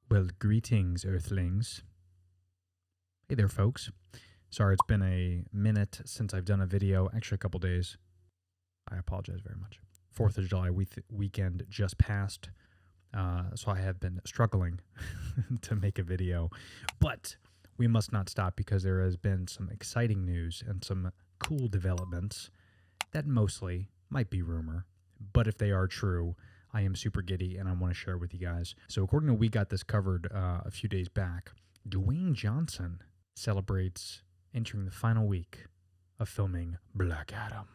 Well, greetings, Earthlings. Hey there, folks. Sorry, it's been a minute since I've done a video. Actually, a couple days. I apologize very much. 4th of July weekend just passed, so I have been struggling to make a video. But we must not stop because there has been some exciting news and some cool developments that mostly might be rumor. But if they are true, I am super giddy and I want to share with you guys. So according to We Got This Covered a few days back, Dwayne Johnson celebrates entering the final week of filming Black Adam.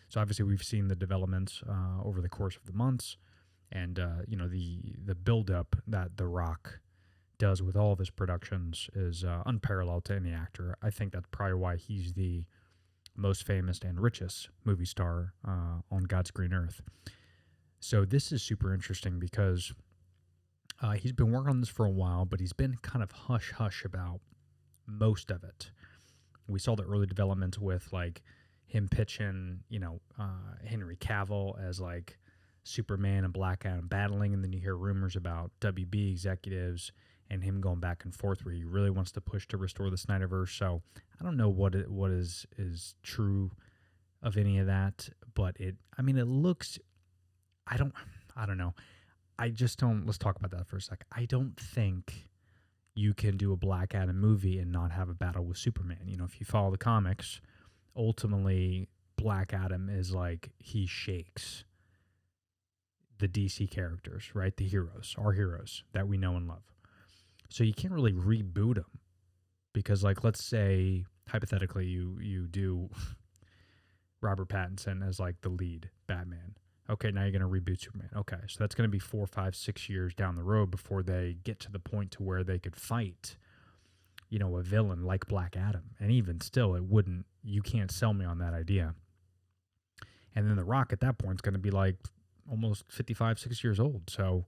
So obviously we've seen the developments over the course of the months, and the buildup that The Rock does with all of his productions is unparalleled to any actor. I think that's probably why he's the most famous and richest movie star on God's green earth. So this is super interesting because he's been working on this for a while, but he's been kind of hush-hush about most of it. We saw the early developments with like him pitching, Henry Cavill as like Superman and Black Adam battling, and then you hear rumors about WB executives and him going back and forth where he really wants to push to restore the Snyderverse. So I don't know what is true of any of that, but it looks. I don't know. Let's talk about that for a sec. I don't think you can do a Black Adam movie and not have a battle with Superman. If you follow the comics, ultimately Black Adam is like, he shakes the DC characters, right? The heroes, our heroes that we know and love. So you can't really reboot them because, like, let's say hypothetically you do Robert Pattinson as like the lead Batman. Okay, now you're going to reboot Superman. Okay, so that's going to be 4, 5, 6 years down the road before they get to the point to where they could fight, a villain like Black Adam. And even still, you can't sell me on that idea. And then The Rock at that point is going to be like almost 55, 60 years old. So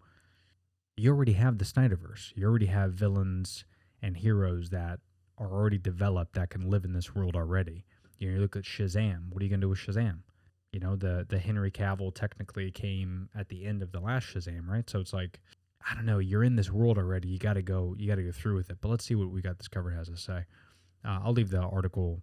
you already have the Snyderverse. You already have villains and heroes that are already developed that can live in this world already. You look at Shazam. What are you going to do with Shazam? The Henry Cavill technically came at the end of the last Shazam, right? So it's like, I don't know, you're in this world already. You got to go through with it. But let's see what We Got This Covered has to say. I'll leave the article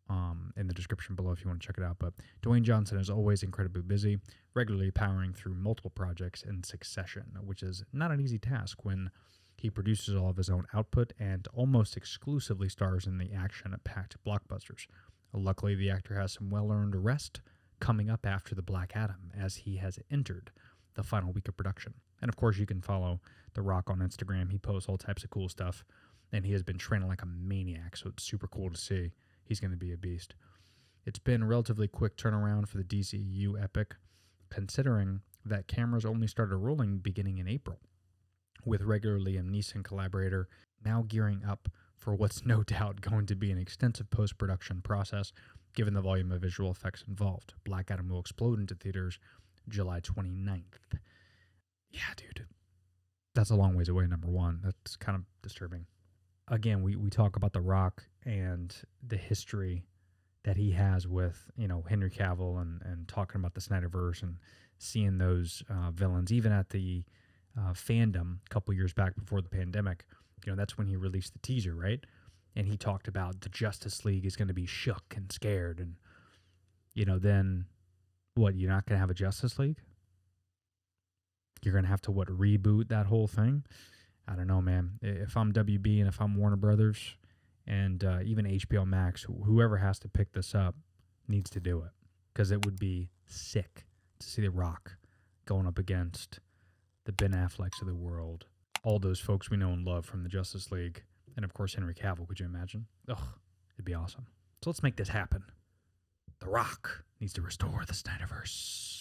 in the description below if you want to check it out. But Dwayne Johnson is always incredibly busy, regularly powering through multiple projects in succession, which is not an easy task when he produces all of his own output and almost exclusively stars in the action-packed blockbusters. Luckily, the actor has some well-earned rest coming up after the Black Adam, as he has entered the final week of production. And of course, you can follow The Rock on Instagram. He posts all types of cool stuff, and he has been training like a maniac, so it's super cool to see. He's going to be a beast. It's been a relatively quick turnaround for the DCU epic, considering that cameras only started rolling beginning in April, with regular Liam Neeson collaborator now gearing up for what's no doubt going to be an extensive post-production process, given the volume of visual effects involved. Black Adam will explode into theaters July 29th. Yeah, dude. That's a long ways away, number one. That's kind of disturbing. Again, we talk about The Rock and the history that he has with, Henry Cavill and talking about the Snyderverse and seeing those villains. Even at the fandom a couple years back before the pandemic, that's when he released the teaser, right? And he talked about the Justice League is going to be shook and scared. And, then what? You're not going to have a Justice League? You're going to have to, reboot that whole thing? I don't know, man. If I'm WB and if I'm Warner Brothers and even HBO Max, whoever has to pick this up needs to do it. Because it would be sick to see The Rock going up against the Ben Afflecks of the world. All those folks we know and love from the Justice League. And, of course, Henry Cavill, could you imagine? Ugh, it'd be awesome. So let's make this happen. The Rock needs to restore the Snyderverse.